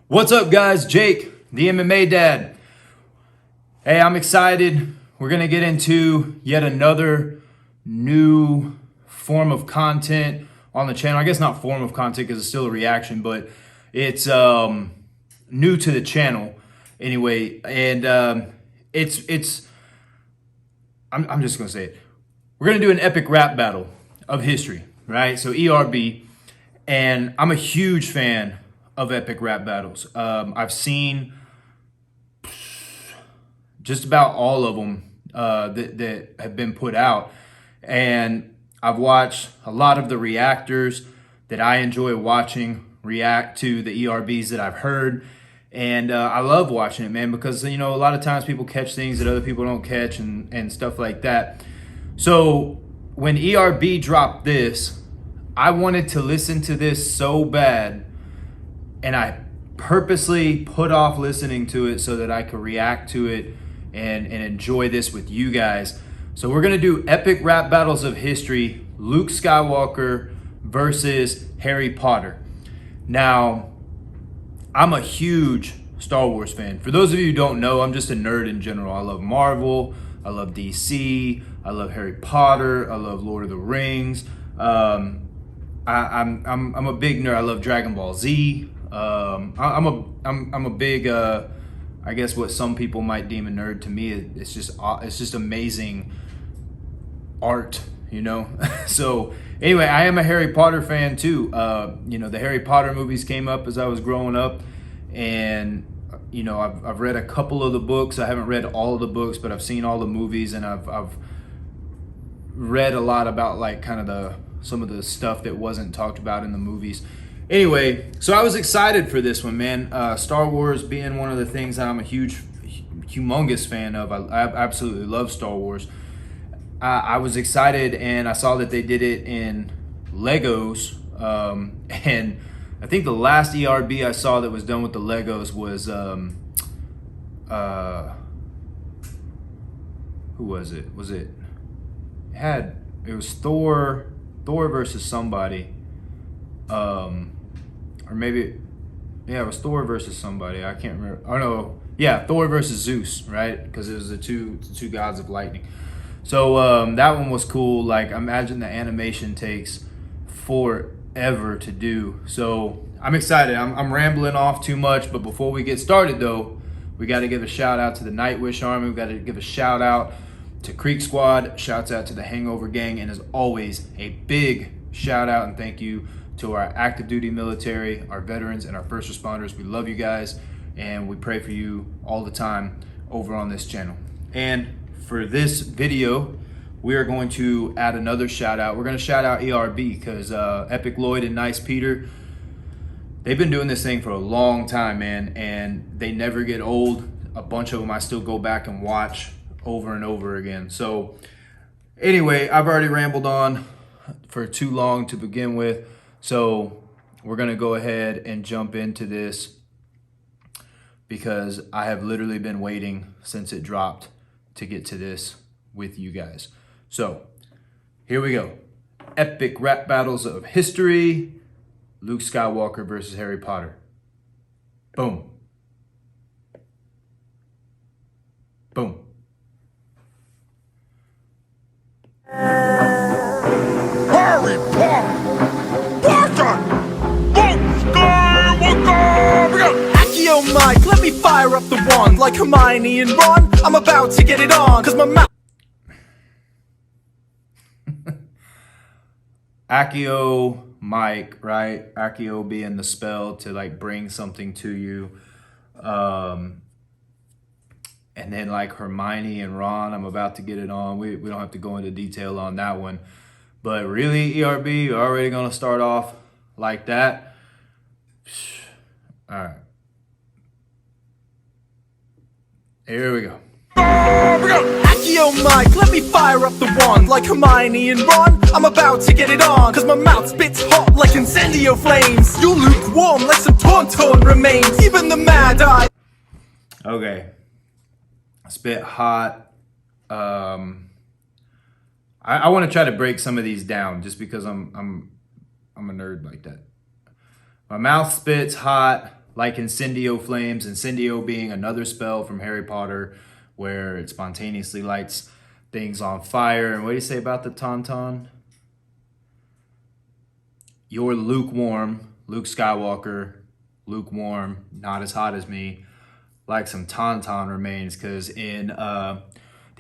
What's up, guys? Jake, the MMA dad. Hey, I'm excited. We're going to get into yet another new form of content on the channel. I guess not form of content because it's still a reaction, but it's new to the channel anyway. And I'm just going to say it. We're going to do an epic rap battle of history, right? So ERB. And I'm a huge fan of epic rap battles. I've seen just about all of them that have been put out. And I've watched a lot of the reactors that I enjoy watching react to the ERBs that I've heard. And I love watching it, man, because, you know, a lot of times people catch things that other people don't catch and stuff like that. So when ERB dropped this, I wanted to listen to this so bad, and I purposely put off listening to it so that I could react to it and enjoy this with you guys. So we're gonna do epic rap battles of history, Luke Skywalker versus Harry Potter. Now, I'm a huge Star Wars fan. For those of you who don't know, I'm just a nerd in general. I love Marvel, I love DC, I love Harry Potter, I love Lord of the Rings. I'm a big nerd. I love Dragon Ball Z. I'm a big I guess what some people might deem a nerd. To me, it's just amazing art, you know. So anyway, I am a Harry Potter fan too. You know, the Harry Potter movies came up as I was growing up, and you know, I've read a couple of the books. I haven't read all of the books, but I've seen all the movies, and I've read a lot about like kind of some of the stuff that wasn't talked about in the movies. Anyway, so I was excited for this one, man. Star Wars being one of the things that I'm a humongous fan of. I absolutely love Star Wars. I was excited, and I saw that they did it in Legos. And I think the last ERB I saw that was done with the Legos was, who was it? It was Thor versus somebody. Or maybe, yeah, it was Thor versus somebody. I can't remember. Oh no, yeah, Thor versus Zeus, right? Because it was the two gods of lightning. So that one was cool. Like, imagine the animation takes forever to do. So I'm excited. I'm rambling off too much, but before we get started though, we got to give a shout out to the Nightwish Army. We got to give a shout out to Creek Squad. Shouts out to the Hangover Gang, and as always, a big shout out and thank you to our active duty military, our veterans, and our first responders. We love you guys, and we pray for you all the time over on this channel. And for this video, we are going to add another shout out. We're going to shout out ERB because Epic Lloyd and Nice Peter, they've been doing this thing for a long time, man, and they never get old. A bunch of them I still go back and watch over and over again. So anyway, I've already rambled on for too long to begin with. So we're going to go ahead and jump into this because I have literally been waiting since it dropped to get to this with you guys. So here we go. Epic rap battles of history. Luke Skywalker versus Harry Potter. Boom. Boom. Harry Potter! Accio Mike, let me fire up the wand like Hermione and Ron. I'm about to get it on, cause my mouth. Accio Mike, right? Accio being the spell to like bring something to you. And then like Hermione and Ron, I'm about to get it on. We don't have to go into detail on that one. But really, ERB, you're already going to start off like that. All right. Here we go. Accio Mike, let me fire up the wand like Hermione and Ron. I'm about to get it on, cause my mouth spits hot like incendio flames. You're lukewarm like some tauntaun remains. Even the mad eye. Okay. Spit hot. I want to try to break some of these down just because I'm a nerd like that. My mouth spits hot like incendio flames, incendio being another spell from Harry Potter where it spontaneously lights things on fire. And what do you say about the tauntaun? You're lukewarm, Luke Skywalker, lukewarm, not as hot as me, like some tauntaun remains, because in The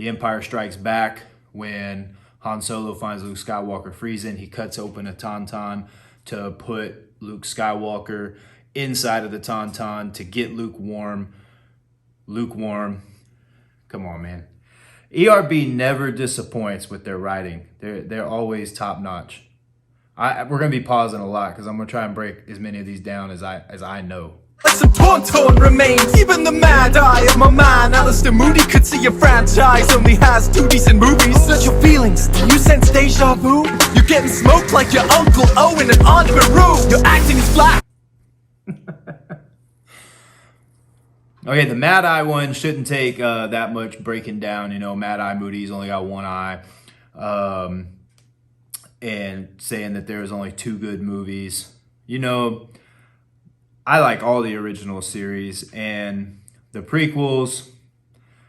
Empire Strikes Back, when Han Solo finds Luke Skywalker freezing, he cuts open a tauntaun to put Luke Skywalker inside of the tauntaun to get lukewarm. Lukewarm. Come on, man. ERB never disappoints with their writing. They're always top notch. We're gonna be pausing a lot because I'm gonna try and break as many of these down as I know. Like some tauntaun remains. Even the mad eye of my man Alistair Moody could see a franchise only has 2 decent movies. Search your feelings. Do you sense deja vu? You're getting smoked like your Uncle Owen and Aunt Beru. Your acting is flat. Okay, the Mad Eye one shouldn't take that much breaking down. You know, Mad Eye Moody's only got one eye. And saying that there's only 2 good movies. You know, I like all the original series, and the prequels,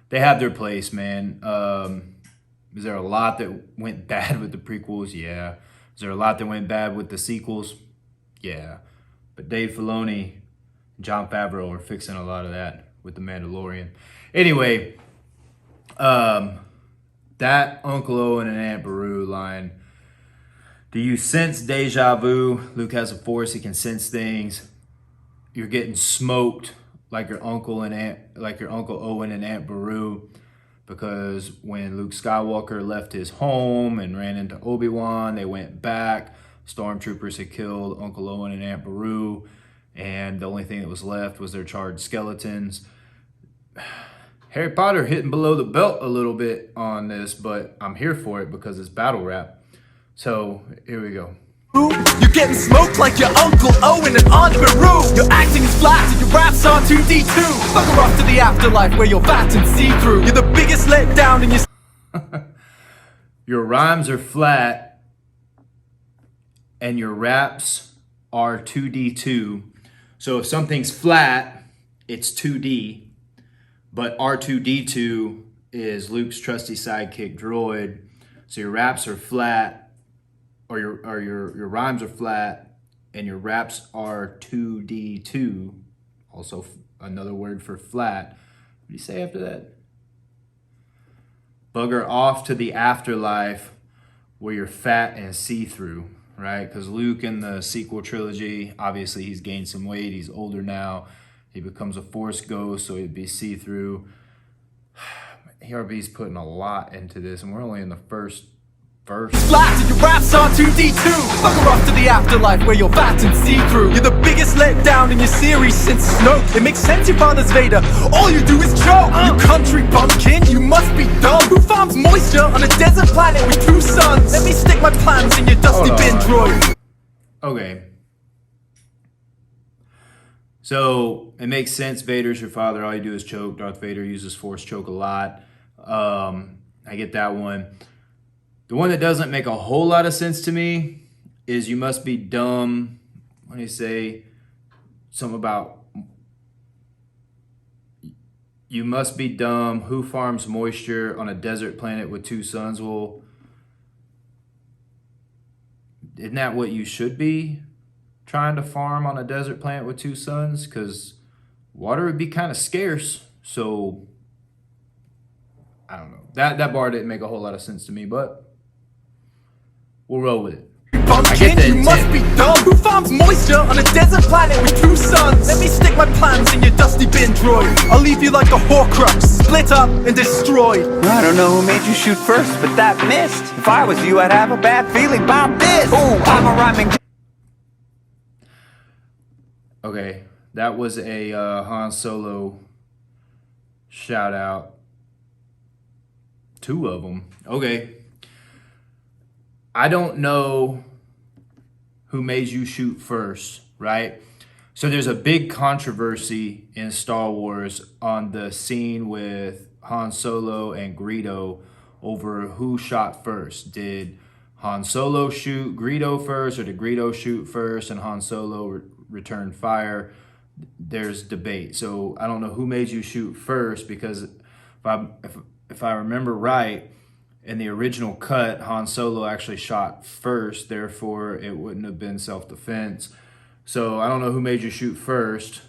they have their place, man. Is there a lot that went bad with the prequels? Yeah. Is there a lot that went bad with the sequels? Yeah. But Dave Filoni and Jon Favreau are fixing a lot of that with The Mandalorian. Anyway, that Uncle Owen and Aunt Beru line. Do you sense deja vu? Luke has a force; he can sense things. You're getting smoked like your uncle Owen and Aunt Beru, because when Luke Skywalker left his home and ran into Obi-Wan, they went back. Stormtroopers had killed Uncle Owen and Aunt Beru, and the only thing that was left was their charred skeletons. Harry Potter hitting below the belt a little bit on this, but I'm here for it because it's battle rap. So here we go. You're getting smoked like your Uncle Owen and Aunt Beru. Your acting is flat and your raps are 2D2. Fucker off to the afterlife where you're fat and see-through. You're the biggest letdown in your... Your rhymes are flat and your raps are 2D2. So if something's flat, it's 2D. But R2D2 is Luke's trusty sidekick droid. So your raps are flat, or your rhymes are flat, and your raps are 2D2. Also another word for flat. What do you say after that? Bugger off to the afterlife where you're fat and see-through, right? Because Luke in the sequel trilogy, obviously he's gained some weight. He's older now. He becomes a Force ghost, so he'd be see-through. ERB's putting a lot into this, and we're only in the first verse. Flat and your raps are 2D2. Fucker off to the afterlife where you're fat and see-through. You're the biggest letdown in your series since Snoke. It makes sense your father's Vader. All you do is choke. You country bumpkin, you must be dumb. Who farms moisture on a desert planet with 2 suns? Let me stick my plans in your dusty bin droid. Okay. So it makes sense. Vader's your father. All you do is choke. Darth Vader uses Force choke a lot. I get that one. The one that doesn't make a whole lot of sense to me is you must be dumb. What do you say? Something about you must be dumb. Who farms moisture on a desert planet with 2 suns? Well, isn't that what you should be trying to farm on a desert planet with 2 suns? Because water would be kind of scarce. So I don't know. That bar didn't make a whole lot of sense to me, but we'll roll with it. Bumpkin, you must be dumb. Who farms moisture on a desert planet with 2 suns? Let me stick my plans in your dusty bin droid. I'll leave you like a Horcrux, split up and destroyed. I don't know who made you shoot first, but that missed. If I was you, I'd have a bad feeling about this. Ooh, I'm a rhyming... Okay, that was a Han Solo shout out. 2 of them. Okay. I don't know who made you shoot first, right? So there's a big controversy in Star Wars on the scene with Han Solo and Greedo over who shot first. Did Han Solo shoot Greedo first, or did Greedo shoot first and Han Solo return fire? there's debate. So I don't know who made you shoot first, because if I remember right, in the original cut, Han Solo actually shot first, therefore it wouldn't have been self-defense. So I don't know who made you shoot first,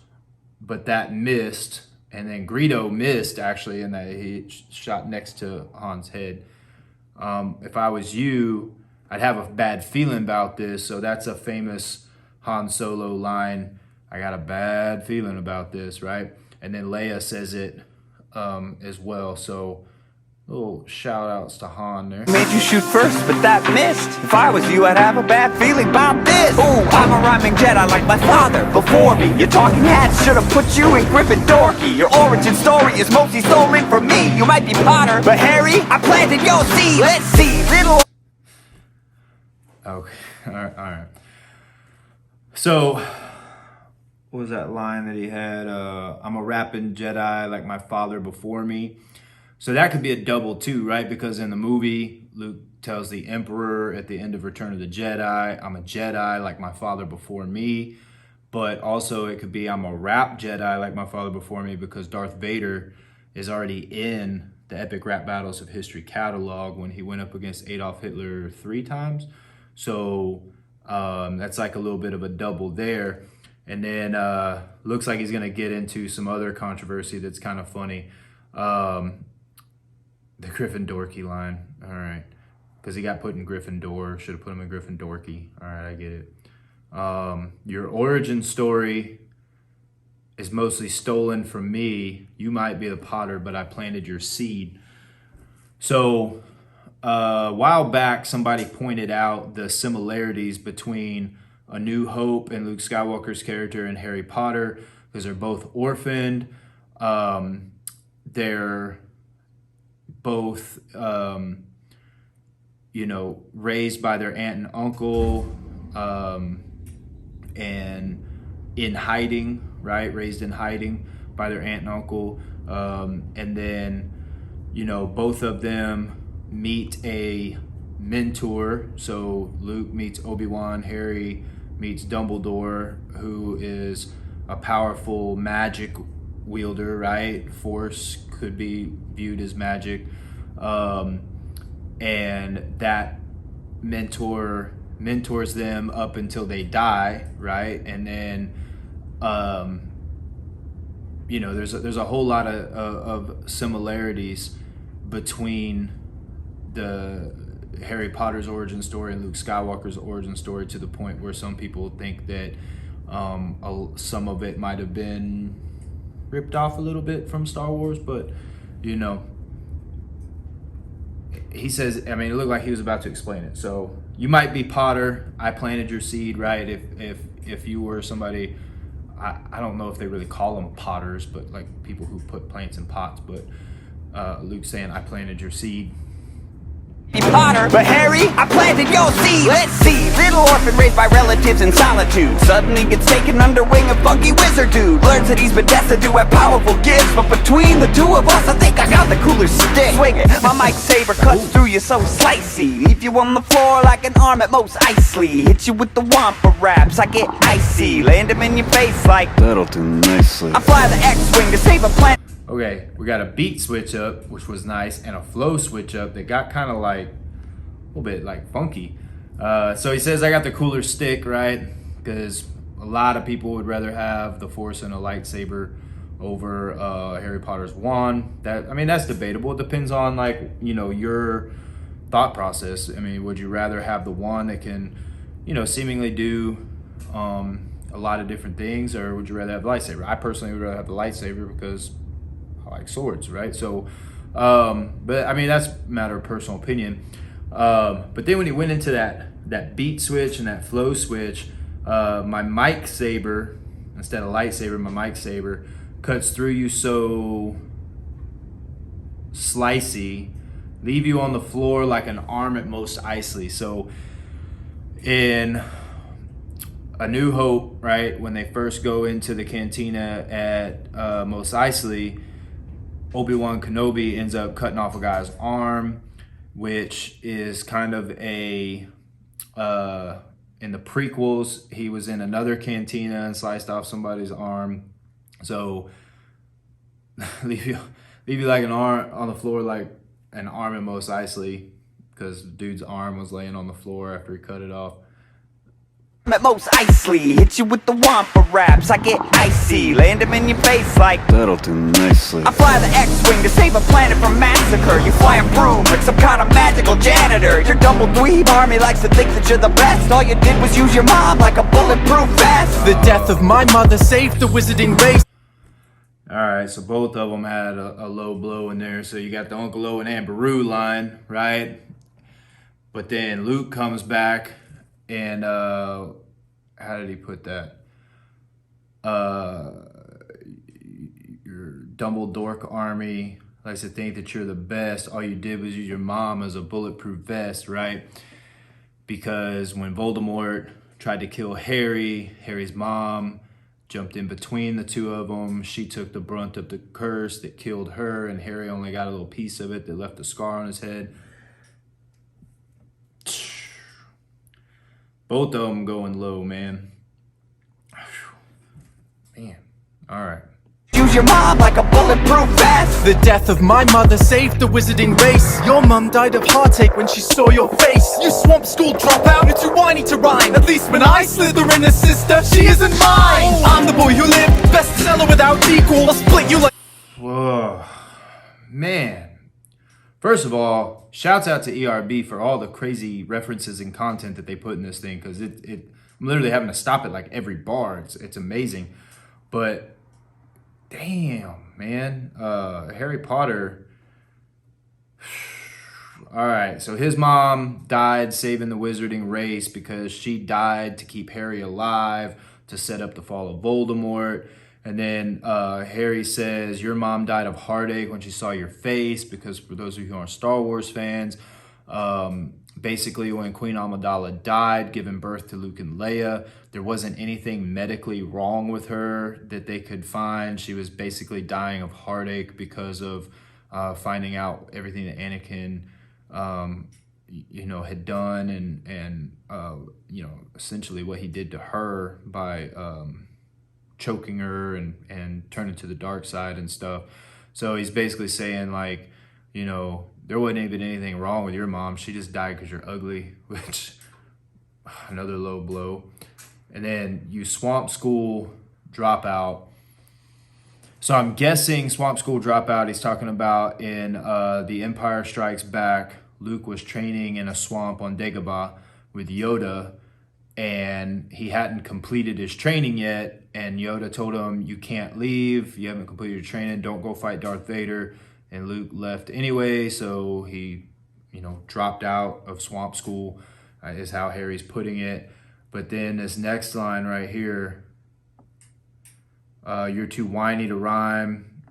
but that missed, and then Greedo missed actually, in that he shot next to Han's head. If I was you, I'd have a bad feeling about this. So that's a famous Han Solo line. I got a bad feeling about this, right? And then Leia says it as well. So little shout outs to Han there. Made you shoot first, but that missed. If I was you, I'd have a bad feeling about this. Ooh, I'm a rhyming Jedi like my father before me. Your talking hats should have put you in Gryffindor. Your origin story is mostly stolen from me. You might be Potter, but Harry, I planted your seed. Let's see, little... Okay, all right. So, what was that line that he had? I'm a rapping Jedi like my father before me. So that could be a double too, right? Because in the movie, Luke tells the Emperor at the end of Return of the Jedi, I'm a Jedi like my father before me. But also it could be I'm a rap Jedi like my father before me, because Darth Vader is already in the epic rap battles of history catalog when he went up against Adolf Hitler 3 times. So that's like a little bit of a double there. And then looks like he's gonna get into some other controversy that's kind of funny. The Gryffindorky line, all right, because he got put in Gryffindor, should have put him in Gryffindorky. All right, I get it. Your origin story is mostly stolen from me. You might be the Potter, but I planted your seed. So a while back, somebody pointed out the similarities between A New Hope and Luke Skywalker's character and Harry Potter, because they're both orphaned. They're both, raised by their aunt and uncle, and in hiding, right? Raised in hiding by their aunt and uncle. And then, both of them meet a mentor. So Luke meets Obi-Wan, Harry meets Dumbledore, who is a powerful magic wielder, right? Force could be viewed as magic. And that mentors them up until they die, right? And then, there's a whole lot of similarities between the Harry Potter's origin story and Luke Skywalker's origin story, to the point where some people think that some of it might have been ripped off a little bit from Star Wars, but he says, it looked like he was about to explain it. So you might be Potter, I planted your seed, right? If you were somebody, I don't know if they really call them potters, but like people who put plants in pots, but Luke's saying, I planted your seed. Potter, but Harry, I planted your seed. Let's see, little orphan raised by relatives in solitude, suddenly gets taken under wing of funky wizard dude. Learns that he's been destined to have powerful gifts, but between the two of us, I think I got the cooler stick. Swing it, my mic saber cuts through you so slicey, leave you on the floor like an arm at Mos Eisley. Hit you with the wampa raps, I get icy, land him in your face like that'll do nicely. I fly the X-wing to save a planet. Okay, we got a beat switch up, which was nice, and a flow switch up that got kind of like a little bit like funky. So he says, I got the cooler stick, right? Because a lot of people would rather have the Force and a lightsaber over Harry Potter's wand. That's debatable. It depends on your thought process. Would you rather have the wand that can, seemingly do a lot of different things, or would you rather have the lightsaber? I personally would rather have the lightsaber because I like swords, right? So, but that's a matter of personal opinion. But then when he went into that beat switch and that flow switch, my mic saber, instead of lightsaber, my mic saber cuts through you so slicey, leave you on the floor like an arm at Mos Eisley. So in A New Hope, right, when they first go into the cantina at Mos Eisley, Obi-Wan Kenobi ends up cutting off a guy's arm, which is kind of in the prequels, he was in another cantina and sliced off somebody's arm. So leave you like an arm on the floor, like an arm in Mos Eisley, because dude's arm was laying on the floor after he cut it off. At Mos Eisley, hit you with the Wampa raps. I get icy, land them in your face like that'll do nicely. I fly the X-Wing to save a planet from massacre. You fly a broom like some kind of magical janitor. Your double dweeb army likes to think that you're the best. All you did was use your mom like a bulletproof vest. The death of my mother saved the wizarding race. Alright, so both of them had a low blow in there. So you got the Uncle Owen and Beru line, right? But then Luke comes back and how did he put that? Your Dumbledore army likes to think that you're the best. All you did was use your mom as a bulletproof vest, right? Because when Voldemort tried to kill Harry, Harry's mom jumped in between the two of them. She took the brunt of the curse that killed her, and Harry only got a little piece of it that left a scar on his head. Both of them going low, man. Man, all right. Use your mom like a bulletproof vest. The death of my mother saved the wizarding race. Your mum died of heartache when she saw your face. You swamp school dropout, you're too whiny to rhyme. At least when I slither in a sister, she isn't mine. I'm the boy who lived, bestseller without equal. I'll split you like... Whoa, man. First of all, shouts out to ERB for all the crazy references and content that they put in this thing, because I'm literally having to stop it like every bar. It's amazing. But damn, man, Harry Potter. All right, so his mom died saving the wizarding race because she died to keep Harry alive to set up the fall of Voldemort. And then Harry says, your mom died of heartache when she saw your face, because for those of you who aren't Star Wars fans, basically when Queen Amidala died, giving birth to Luke and Leia, there wasn't anything medically wrong with her that they could find. She was basically dying of heartache because of finding out everything that Anakin, had done, and essentially what he did to her by choking her and turning to the dark side and stuff. So he's basically saying, like, there wasn't even anything wrong with your mom. She just died because you're ugly, which another low blow. And then you Swamp School Dropout. So I'm guessing Swamp School Dropout he's talking about in The Empire Strikes Back. Luke was training in a swamp on Dagobah with Yoda, and he hadn't completed his training yet, and Yoda told him, you can't leave, you haven't completed your training, don't go fight Darth Vader. And Luke left anyway, so he, dropped out of Swamp School, is how Harry's putting it. But then this next line right here, you're too whiny to rhyme.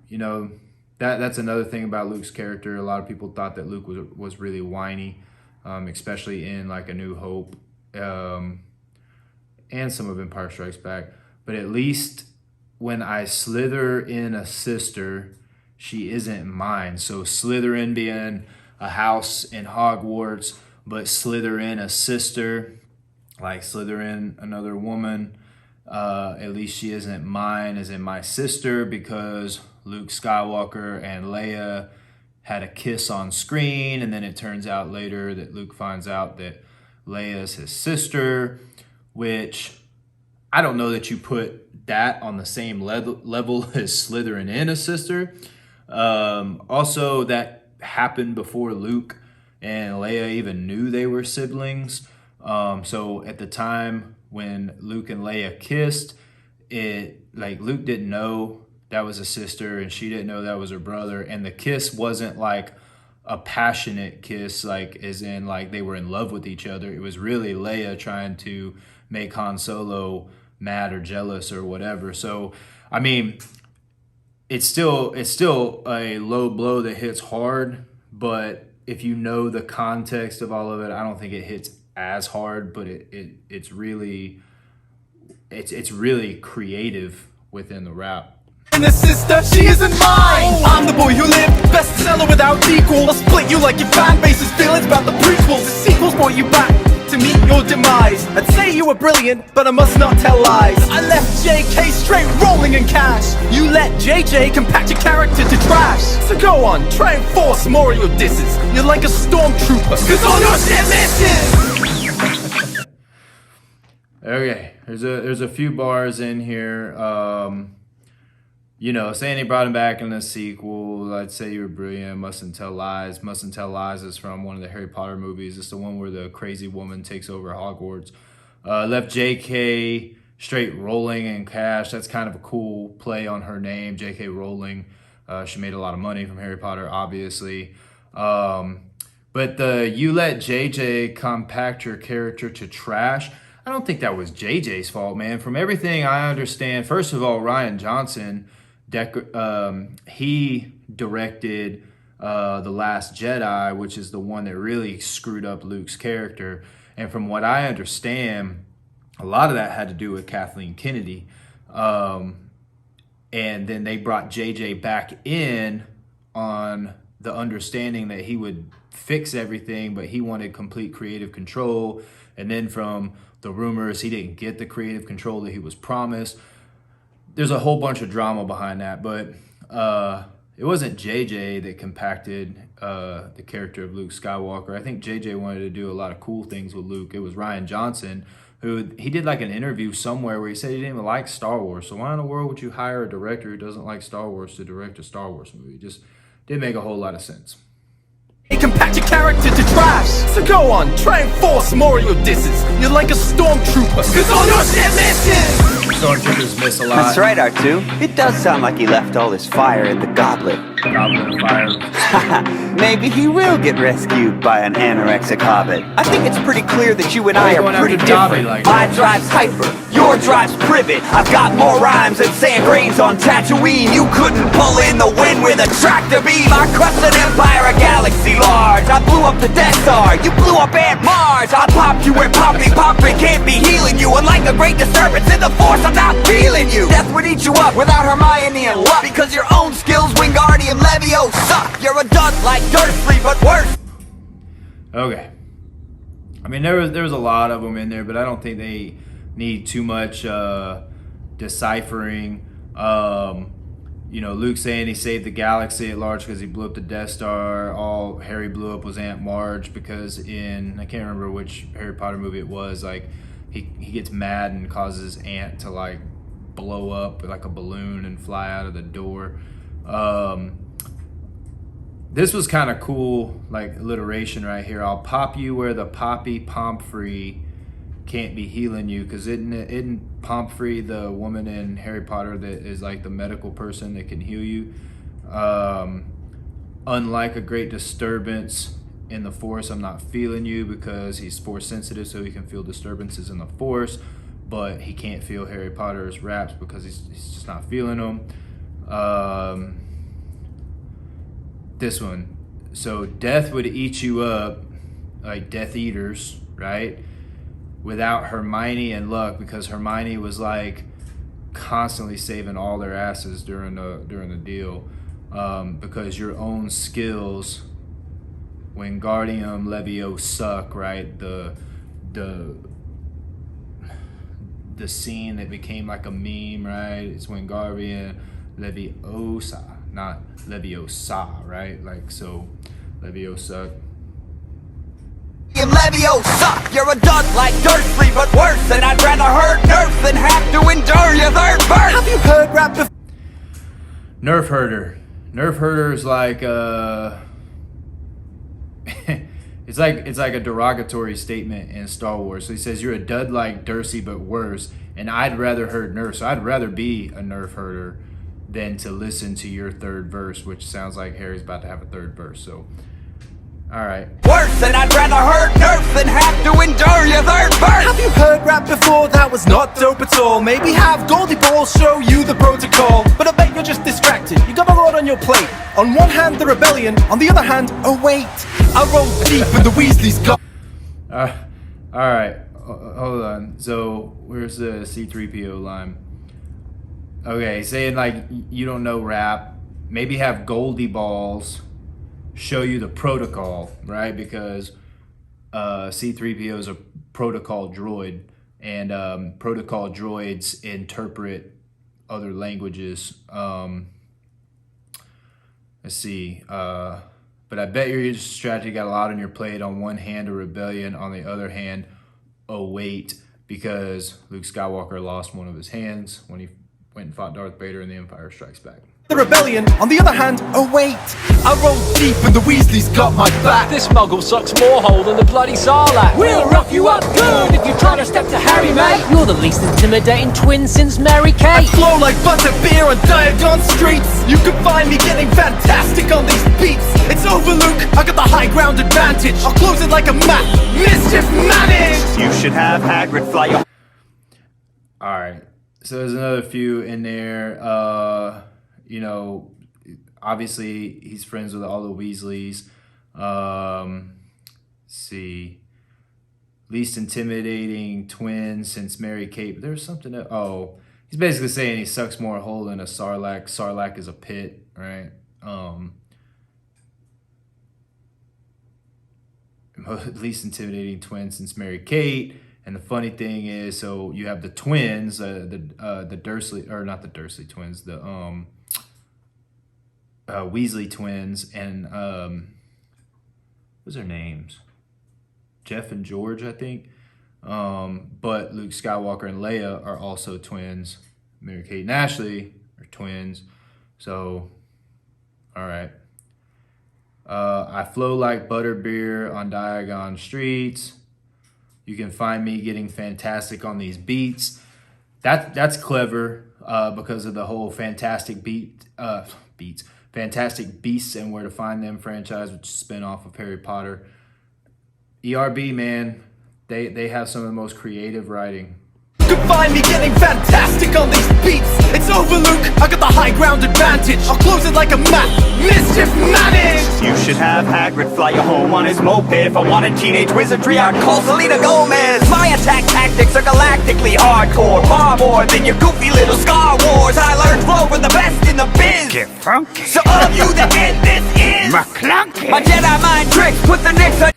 That's another thing about Luke's character. A lot of people thought that Luke was really whiny, especially in like A New Hope, and some of Empire Strikes Back. But at least when I slither in a sister, she isn't mine. So Slytherin being a house in Hogwarts, but slither in a sister, like slither in another woman, at least she isn't mine, as in my sister, because Luke Skywalker and Leia had a kiss on screen, and then it turns out later that Luke finds out that Leia's his sister, which I don't know that you put that on the same level as Slytherin in a sister. Also, that happened before Luke and Leia even knew they were siblings. So at the time when Luke and Leia kissed, Luke didn't know that was a sister, and she didn't know that was her brother. And the kiss wasn't like a passionate kiss, like as in like they were in love with each other. It was really Leia trying to make Han Solo mad or jealous or whatever. So, I mean, it's still a low blow that hits hard, but if you know the context of all of it, I don't think it hits as hard, but it's really creative within the rap. And the sister, she isn't mine. I'm the boy who lived, bestseller without equal. I'll split you like your fan base's feelings about the prequels. The sequels brought you back. to meet your demise. I'd say you were brilliant, but I must not tell lies. I left JK straight rolling in cash. You let JJ compact your character to trash. So go on, try and force more of your disses. You're like a stormtrooper, cause all your shit misses. Okay, there's a few bars in here. You know, saying he brought him back in the sequel. I'd say you were brilliant. Mustn't tell lies. Mustn't tell lies is from one of the Harry Potter movies. It's the one where the crazy woman takes over Hogwarts. Left JK straight rolling in cash. That's kind of a cool play on her name, JK Rowling. She made a lot of money from Harry Potter, obviously. But you let JJ compact your character to trash. I don't think that was JJ's fault, man. From everything I understand, first of all, Rian Johnson, he directed The Last Jedi, which is the one that really screwed up Luke's character. And from what I understand, a lot of that had to do with Kathleen Kennedy. And then they brought JJ back in on the understanding that he would fix everything, but he wanted complete creative control. And then from the rumors, he didn't get the creative control that he was promised. There's a whole bunch of drama behind that, but it wasn't JJ that compacted the character of Luke Skywalker. I think JJ wanted to do a lot of cool things with Luke. It was Rian Johnson, who he did like an interview somewhere where he said he didn't even like Star Wars. So why in the world would you hire a director who doesn't like Star Wars to direct a Star Wars movie? It just didn't make a whole lot of sense. Compact your character to trash. So go on, try and force more of your disses. You're like a stormtrooper, cause all your shit misses. Stormtroopers miss a lot. That's right, R2. It does sound like he left all his fire in the goblet. Goblin fire. Maybe he will get rescued by an anorexic hobbit. I think it's pretty clear that you and I are pretty different. My drive's hyper, your drive's privet. I've got more rhymes than sand grains on Tatooine. You couldn't pull in the wind with a tractor beam. I crushed an empire, a galaxy large. I blew up the Death Star, you blew up Aunt Mars. I popped you where popping can't be healing you. And like a great disturbance in the Force, I'm not feeling you. Death would eat you up without Hermione and luck, because your own skills, Wingardium Levio, suck. You're a dud like Dursley, but worse. Okay. I mean, there was a lot of them in there, but I don't think they need too much deciphering. You know, Luke saying he saved the galaxy at large because he blew up the Death Star. All Harry blew up was Aunt Marge, because I can't remember which Harry Potter movie it was, like he gets mad and causes Aunt to like blow up like a balloon and fly out of the door. This was kind of cool, like alliteration right here. I'll pop you where the poppy Pomfrey can't be healing you, because isn't Pomfrey the woman in Harry Potter that is like the medical person that can heal you? Unlike a great disturbance in the Force, I'm not feeling you, because he's Force sensitive, so he can feel disturbances in the Force, but he can't feel Harry Potter's raps because he's just not feeling them. This one, so death would eat you up like Death Eaters, right? Without Hermione and luck, because Hermione was like constantly saving all their asses during the deal, because your own skills, Wingardium Levio suck, right? The scene that became like a meme, right? It's Wingardium Leviosa, not Leviosa, right? Like, so Leviosa. Levio suck, you're a dud like Dursley, but worse. And I'd rather hurt Nerf than have to endure your third verse. Have you heard rap before? Nerf herder. Nerf herder is like it's like a derogatory statement in Star Wars. So he says you're a dud like Dursley, but worse. And I'd rather hurt Nerf. So I'd rather be a Nerf herder than to listen to your third verse, which sounds like Harry's about to have a third verse. So, all right. Worse, and I'd rather hurt Nerf than have to endure your third verse. Have you heard rap before? That was not dope at all. Maybe have Goldie Balls show you the protocol. But I bet you're just distracted. You got a lot on your plate. On one hand, the rebellion. On the other hand, oh wait, I roll deep in the Weasley's got. All right. Hold on. So where's the C-3PO line? Okay, saying like you don't know rap. Maybe have Goldie Balls show you the protocol, right? Because C-3PO is a protocol droid, and protocol droids interpret other languages. Let's see. But I bet your strategy got a lot on your plate. On one hand, a rebellion. On the other hand, a wait, because Luke Skywalker lost one of his hands when he went and fought Darth Vader in The Empire Strikes Back. The rebellion, on the other hand, oh wait, I rolled deep and the Weasleys got my back. This muggle sucks more hole than the bloody Sarlacc. We'll rock you up good if you try to step to Harry, mate. You're the least intimidating twin since Mary Kate. Flow like butterbeer on Diagon streets. You can find me getting fantastic on these beats. It's over, Luke, I got the high ground advantage. I'll close it like a map, mischief managed. You should have Hagrid fly your... Alright, so there's another few in there. You know, obviously he's friends with all the Weasleys. Let's see. Least intimidating twin since Mary Kate. But there's something that, oh, he's basically saying he sucks more hole than a Sarlacc. Sarlacc is a pit, right? Least intimidating twin since Mary Kate. And the funny thing is, so you have the twins, the Dursley, or not the Dursley twins, the Weasley twins, and what's their names? Jeff and George, I think. But Luke Skywalker and Leia are also twins. Mary Kate and Ashley are twins. So, all right. I flow like butterbeer on Diagon streets. You can find me getting fantastic on these beats. That's clever because of the whole Fantastic Fantastic Beasts and Where to Find Them franchise, which is a spin-off of Harry Potter. ERB, man, they have some of the most creative writing. You can find me getting fantastic on these beats. It's over, Luke, I got the high ground advantage. I'll close it like a map, mischief managed. You should have Hagrid fly you home on his moped. If I wanted teenage wizardry, I'd call Selena Gomez. My attack tactics are galactically hardcore, far more than your goofy little Star Wars. I learned flow from the best in the biz. Get funky. So all of you that end this is McClunky. My Jedi mind tricks put the Knicks on.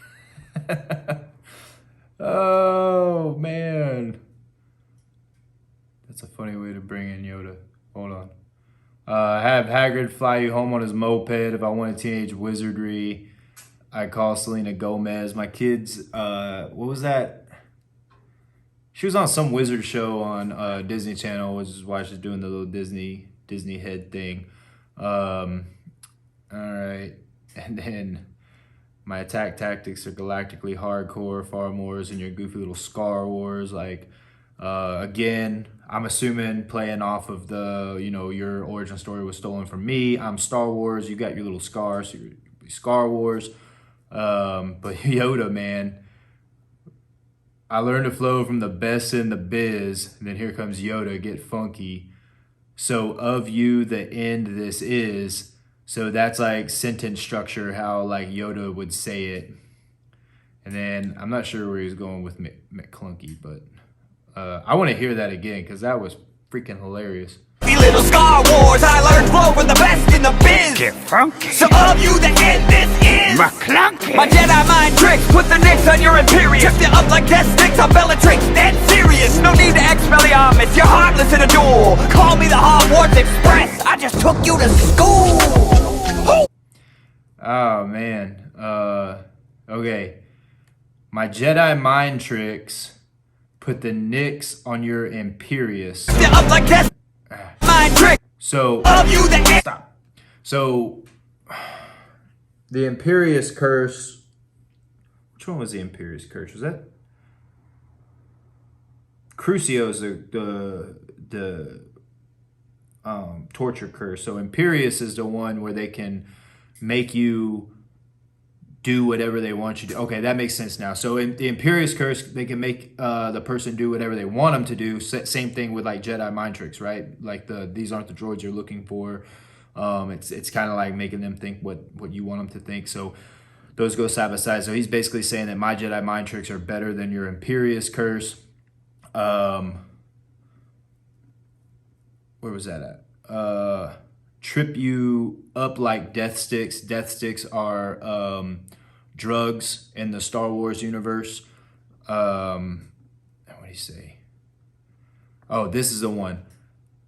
Oh, man. That's a funny way to bring in Yoda. Hold on. Have Hagrid fly you home on his moped. If I wanted teenage wizardry, I call Selena Gomez. My kids, what was that? She was on some wizard show on Disney Channel, which is why she's doing the little Disney head thing. All right. And then my attack tactics are galactically hardcore, far more than your goofy little Star Wars. Like, again, I'm assuming playing off of the, your origin story was stolen from me. I'm Star Wars. You got your little scars, so you're Star Wars. But Yoda, man, I learned to flow from the best in the biz. And then here comes Yoda, get funky. So of you, the end this is. So that's like sentence structure, how like Yoda would say it. And then I'm not sure where he's going with McClunky, but I want to hear that again because that was freaking hilarious. Little Star Wars, I learned flow from the best in the biz. Get funky. So all of you that end this is McClunky. My Jedi mind tricks put the Knicks on your Imperius. Shift it up like death sticks on Bellatrix. Dead serious, no need to Expelliarmus. You're heartless in a duel. Call me the Hogwarts Express. I just took you to school. Oh man. Okay. My Jedi mind tricks put the Knicks on your Imperius. Up like death. Mind trick. So all of you that stop. So the Imperius curse. Which one was the Imperius curse? Was that Crucio's the torture curse? So Imperius is the one where they can make you do whatever they want you to. Okay, that makes sense now. So in the Imperius curse, they can make the person do whatever they want them to do. Same thing with like Jedi mind tricks, right? Like these aren't the droids you're looking for. It's kind of like making them think what you want them to think. So those go side by side. So he's basically saying that my Jedi mind tricks are better than your Imperius curse. Where was that at? Trip you up like death sticks. Death sticks are drugs in the Star Wars universe. What do you say? Oh, this is the one.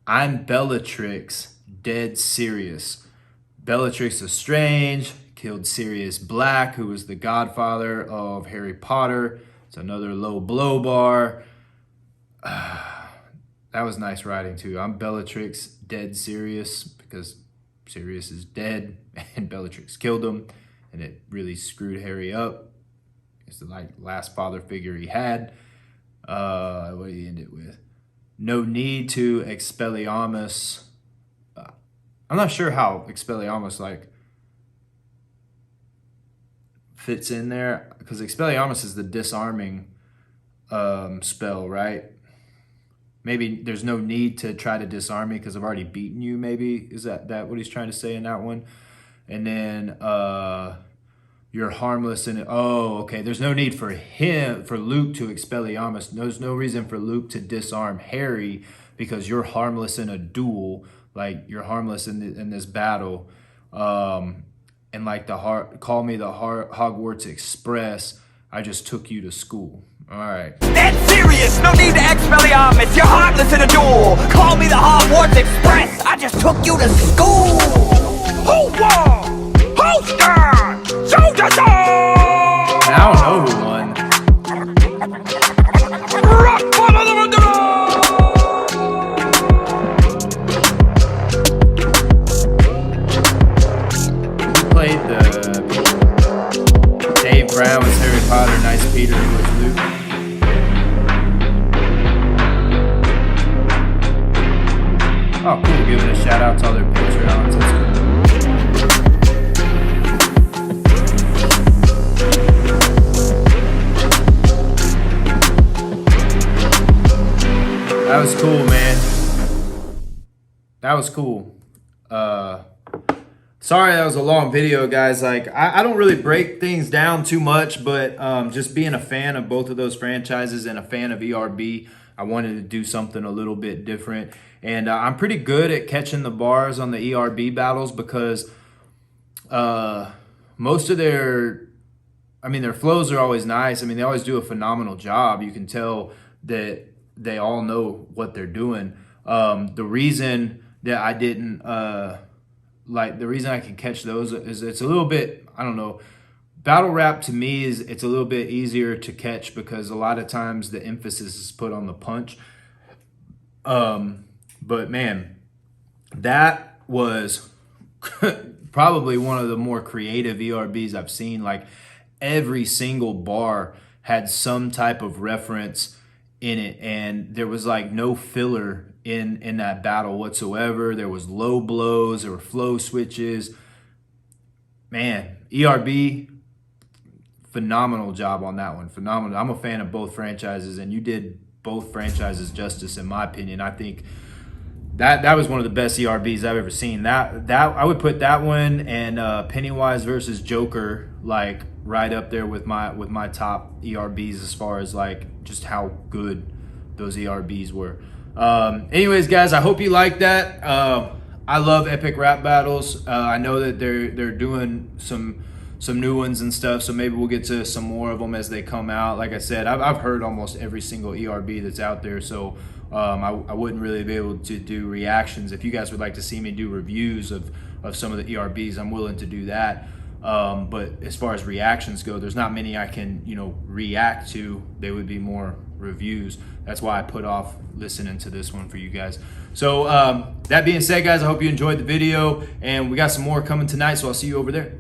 I'm Bellatrix, dead serious. Bellatrix Lestrange killed Sirius Black, who was the godfather of Harry Potter. It's another low blow bar. That was nice writing too. I'm Bellatrix, dead serious, because Sirius is dead and Bellatrix killed him, and it really screwed Harry up. It's the last father figure he had. What do you end it with? No need to Expelliarmus. I'm not sure how Expelliarmus fits in there, because Expelliarmus is the disarming spell, right? Maybe there's no need to try to disarm me because I've already beaten you, maybe. Is that what he's trying to say in that one? And then you're harmless in it. Oh, okay. There's no need for Luke to Expelliarmus. There's no reason for Luke to disarm Harry because you're harmless in a duel. Like, you're harmless in this battle. And like call me the Hogwarts Express. I just took you to school. All right. Dead serious, no need to Expelliarmus. You're heartless in a duel. Call me the Hogwarts Express. I just took you to school. Who won? Who's done? Soldiers on! I don't know who won. Rock bottom of the Who played the Dave Brown was Harry Potter, Nice Peter who was Luke. Oh, cool. Giving a shout out to all their Patreons. That's cool. That was cool, man. That was cool. Sorry that was a long video, guys. Like, I don't really break things down too much, but just being a fan of both of those franchises and a fan of ERB, I wanted to do something a little bit different. And I'm pretty good at catching the bars on the ERB battles because most of their flows are always nice. I mean, they always do a phenomenal job. You can tell that they all know what they're doing. The reason that I didn't, the reason I can catch those is it's a little bit, I don't know, battle rap to me it's a little bit easier to catch because a lot of times the emphasis is put on the punch. But man, that was probably one of the more creative ERBs I've seen. Like, every single bar had some type of reference in it, and there was like no filler in that battle whatsoever. There was low blows, there were flow switches. Man, ERB, phenomenal job on that one. Phenomenal. I'm a fan of both franchises, and you did both franchises justice in my opinion. I think that was one of the best ERBs I've ever seen. That I would put that one and Pennywise versus Joker like right up there with my top ERBs as far as like just how good those ERBs were. Anyways, guys, I hope you like that. I love epic rap battles. I know that they're doing some new ones and stuff, so maybe we'll get to some more of them as they come out. Like I said, I've heard almost every single ERB that's out there, so I wouldn't really be able to do reactions. If you guys would like to see me do reviews of some of the ERBs, I'm willing to do that. But as far as reactions go, there's not many I can, react to. They would be more reviews. That's why I put off listening to this one for you guys. So that being said, guys, I hope you enjoyed the video, and we got some more coming tonight, so I'll see you over there.